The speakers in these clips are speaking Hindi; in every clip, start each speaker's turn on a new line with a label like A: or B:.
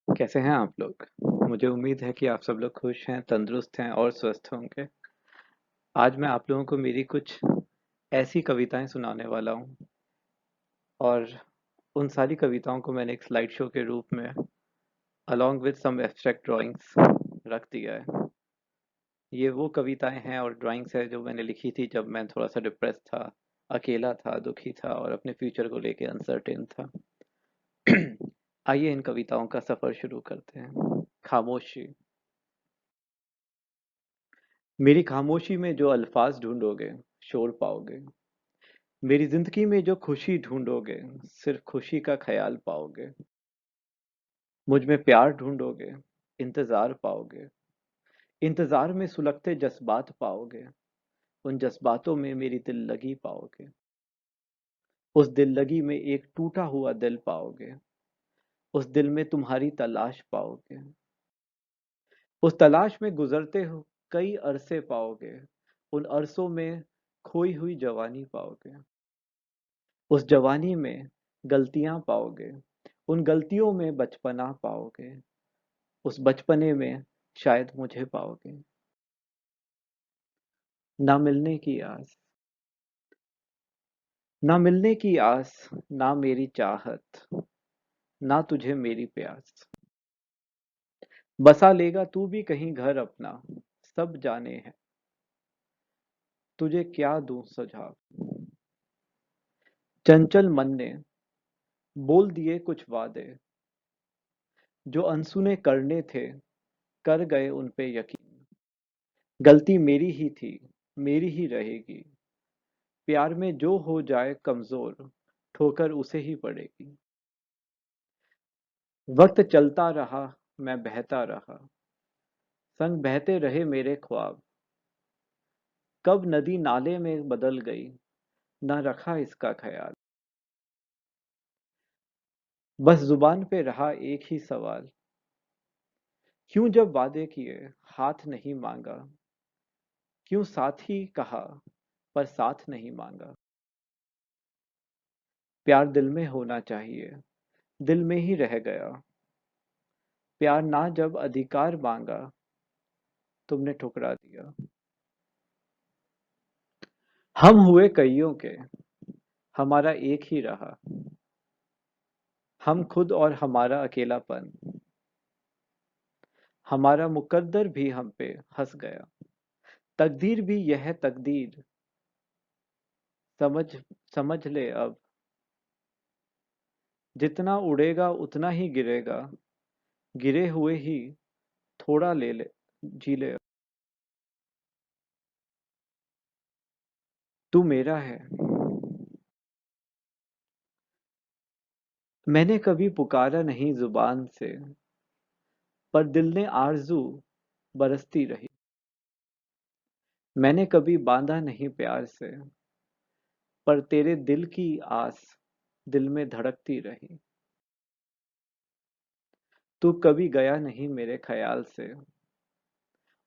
A: कैसे हैं आप लोग? मुझे उम्मीद है कि आप सब लोग खुश हैं, तंदुरुस्त हैं और स्वस्थ होंगे। आज मैं आप लोगों को मेरी कुछ ऐसी कविताएं सुनाने वाला हूँ और उन सारी कविताओं को मैंने एक स्लाइड शो के रूप में along with some abstract drawings रख दिया है। ये वो कविताएं हैं और ड्राइंग्स है जो मैंने लिखी थी जब मैं थोड़ा सा डिप्रेस था, अकेला था, दुखी था और अपने फ्यूचर को लेके अनसर्टेन था। आइए इन कविताओं का सफर शुरू करते हैं। खामोशी। मेरी खामोशी में जो अल्फाज ढूंढोगे शोर पाओगे। मेरी जिंदगी में जो खुशी ढूंढोगे सिर्फ खुशी का ख्याल पाओगे। मुझ में प्यार ढूंढोगे इंतजार पाओगे। इंतजार में सुलगते जज्बात पाओगे। उन जज्बातों में मेरी दिल लगी पाओगे। उस दिल लगी में एक टूटा हुआ दिल पाओगे। उस दिल में तुम्हारी तलाश पाओगे। उस तलाश में गुजरते हो कई अरसे पाओगे। उन अरसों में खोई हुई जवानी पाओगे। उस जवानी में गलतियां पाओगे। उन गलतियों में बचपना पाओगे। उस बचपने में शायद मुझे पाओगे। ना मिलने की आस। ना मिलने की आस। ना मेरी चाहत। ना तुझे मेरी प्यास। बसा लेगा तू भी कहीं घर अपना। सब जाने हैं। तुझे क्या दूं सुझाव। चंचल मन ने बोल दिए कुछ वादे। जो अनसुने करने थे कर गए उन पे यकीन। गलती मेरी ही थी। मेरी ही रहेगी। प्यार में जो हो जाए कमजोर ठोकर उसे ही पड़ेगी। वक्त चलता रहा मैं बहता रहा। संग बहते रहे मेरे ख्वाब। कब नदी नाले में बदल गई न रखा इसका ख्याल। बस जुबान पे रहा एक ही सवाल। क्यों जब वादे किए हाथ नहीं मांगा। क्यों साथ ही कहा पर साथ नहीं मांगा। प्यार दिल में होना चाहिए। दिल में ही रह गया। प्यार ना जब अधिकार मांगा तुमने ठुकरा दिया। हम हुए कईयों के हमारा एक ही रहा। हम खुद और हमारा अकेलापन। हमारा मुकद्दर भी हम पे हंस गया। तकदीर भी यह तकदीर समझ समझ ले अब। जितना उड़ेगा उतना ही गिरेगा। गिरे हुए ही थोड़ा ले ले जी ले। तू मेरा है। मैंने कभी पुकारा नहीं जुबान से। पर दिल ने आरज़ू बरसती रही। मैंने कभी बांधा नहीं प्यार से। पर तेरे दिल की आस दिल में धड़कती रही। तू कभी गया नहीं मेरे ख्याल से।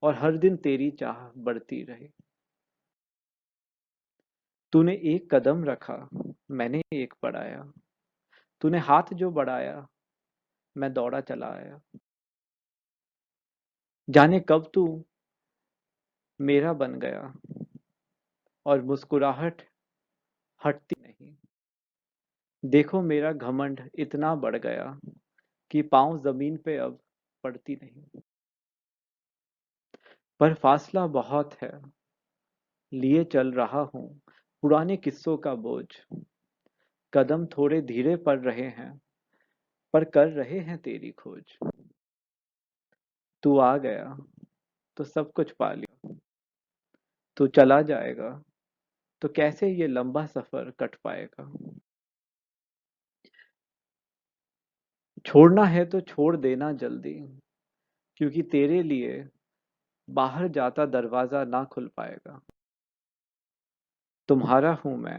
A: और हर दिन तेरी चाह बढ़ती रही। तूने एक कदम रखा मैंने एक बढ़ाया। तूने हाथ जो बढ़ाया मैं दौड़ा चला आया। जाने कब तू मेरा बन गया। और मुस्कुराहट हटती नहीं। देखो मेरा घमंड इतना बढ़ गया कि पाँव जमीन पे अब पड़ती नहीं। पर फासला बहुत है। लिए चल रहा हूँ पुराने किस्सों का बोझ। कदम थोड़े धीरे पड़ रहे हैं पर कर रहे हैं तेरी खोज। तू आ गया तो सब कुछ पा लिया। तू चला जाएगा तो कैसे ये लंबा सफर कट पाएगा। छोड़ना है तो छोड़ देना जल्दी। क्योंकि तेरे लिए बाहर जाता दरवाजा ना खुल पाएगा। तुम्हारा हूं मैं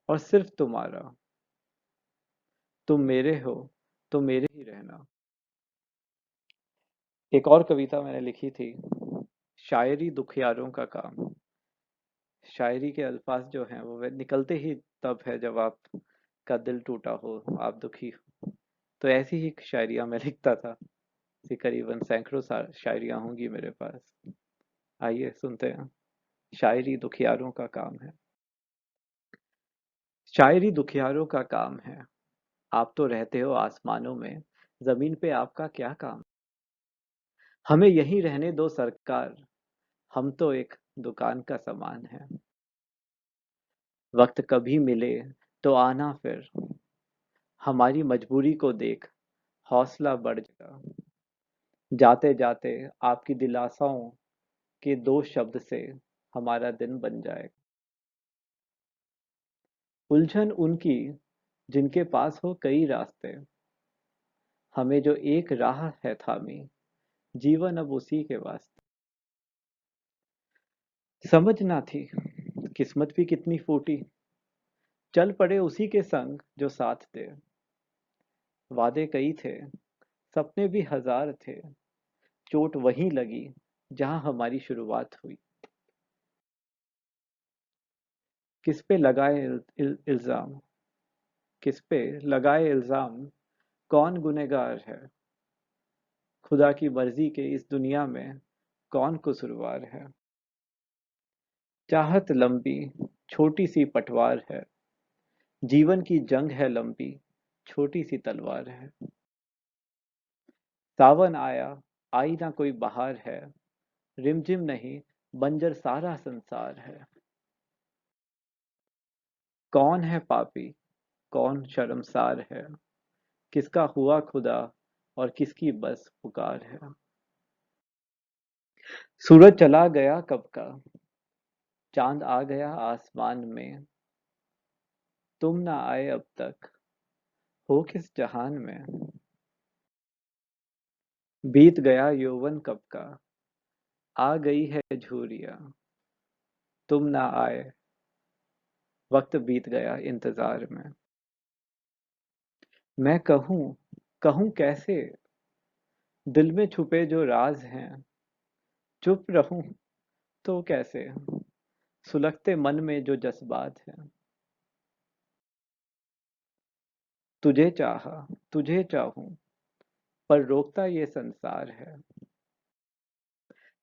A: और सिर्फ तुम्हारा। तुम मेरे हो तो मेरे ही रहना। एक और कविता मैंने लिखी थी। शायरी दुखियारों का काम। शायरी के अल्फाज जो हैं वो निकलते ही तब है जब आप का दिल टूटा हो, आप दुखी हो। तो ऐसी ही शायरियां मैं लिखता था। ऐसी करीबन सैकड़ों शायरियाँ होंगी मेरे पास। आइए सुनते हैं। शायरी दुखियारों का काम है। शायरी दुखियारों का काम है। आप तो रहते हो आसमानों में, जमीन पे आपका क्या काम। हमें यहीं रहने दो सरकार, हम तो एक दुकान का सामान है। वक्त कभी मिले तो आना फिर, हमारी मजबूरी को देख हौसला बढ़ जाएगा। जाते जाते आपकी दिलासाओं के दो शब्द से हमारा दिन बन जाएगा। उलझन उनकी जिनके पास हो कई रास्ते, हमें जो एक राह है थामी, जीवन अब उसी के वास्ते। समझ ना थी किस्मत भी कितनी फूटी, चल पड़े उसी के संग जो साथ दे। वादे कई थे, सपने भी हजार थे, चोट वहीं लगी जहां हमारी शुरुआत हुई। किस पे लगाए इल्जाम, किस पे लगाए इल्जाम, कौन गुनहगार है। खुदा की मर्जी के इस दुनिया में कौन कसूरवार है। चाहत लंबी छोटी सी पटवार है, जीवन की जंग है लंबी छोटी सी तलवार है। सावन आया, आई ना कोई बहार है, रिमझिम नहीं बंजर सारा संसार है। कौन है पापी, कौन शर्मसार है, किसका हुआ खुदा और किसकी बस पुकार है। सूरज चला गया कब का, चांद आ गया आसमान में, तुम ना आए अब तक, हो किस जहान में। बीत गया यौवन कब का, आ गई है झूरियां, तुम ना आए, वक्त बीत गया इंतजार में। मैं कहूँ, कहूँ कैसे, दिल में छुपे जो राज हैं, चुप रहूं तो कैसे, सुलगते मन में जो जज्बात हैं। तुझे चाहा, तुझे चाहूं, पर रोकता ये संसार है।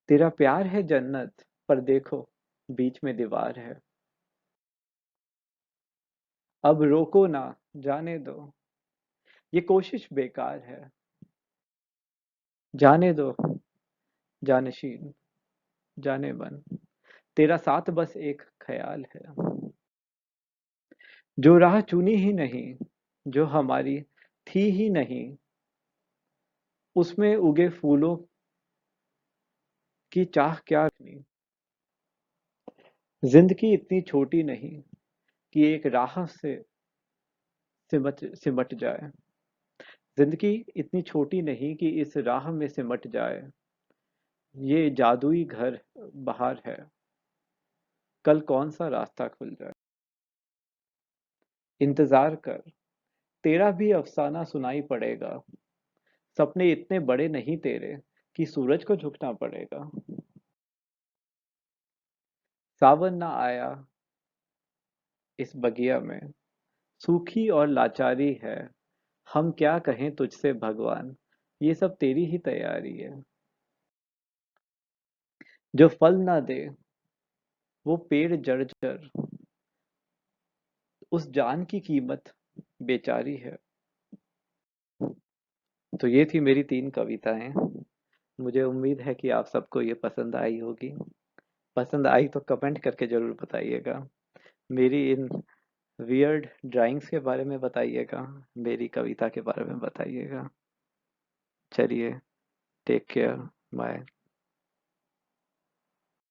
A: तेरा प्यार है जन्नत, पर देखो बीच में दीवार है। अब रोको ना, जाने दो, ये कोशिश बेकार है। जाने दो जानशीन, जाने मन, तेरा साथ बस एक ख्याल है। जो राह चुनी ही नहीं, जो हमारी थी ही नहीं, उसमें उगे फूलों की चाह क्या रखनी। जिंदगी इतनी छोटी नहीं कि एक राह से सिमट सिमट जाए। जिंदगी इतनी छोटी नहीं कि इस राह में सिमट जाए। ये जादुई घर बाहर है, कल कौन सा रास्ता खुल जाए। इंतजार कर, तेरा भी अफसाना सुनाई पड़ेगा। सपने इतने बड़े नहीं तेरे कि सूरज को झुकना पड़ेगा। सावन ना आया इस बगिया में, सूखी और लाचारी है। हम क्या कहें तुझसे भगवान, ये सब तेरी ही तैयारी है। जो फल ना दे वो पेड़ जर्जर, उस जान की कीमत बेचारी है। तो ये थी मेरी 3 कविताएं। मुझे उम्मीद है कि आप सबको ये पसंद आई होगी। पसंद आई तो कमेंट करके ज़रूर बताइएगा। मेरी इन वियर्ड ड्राइंग्स के बारे में बताइएगा, मेरी कविता के बारे में बताइएगा। चलिए, टेक केयर, बाय।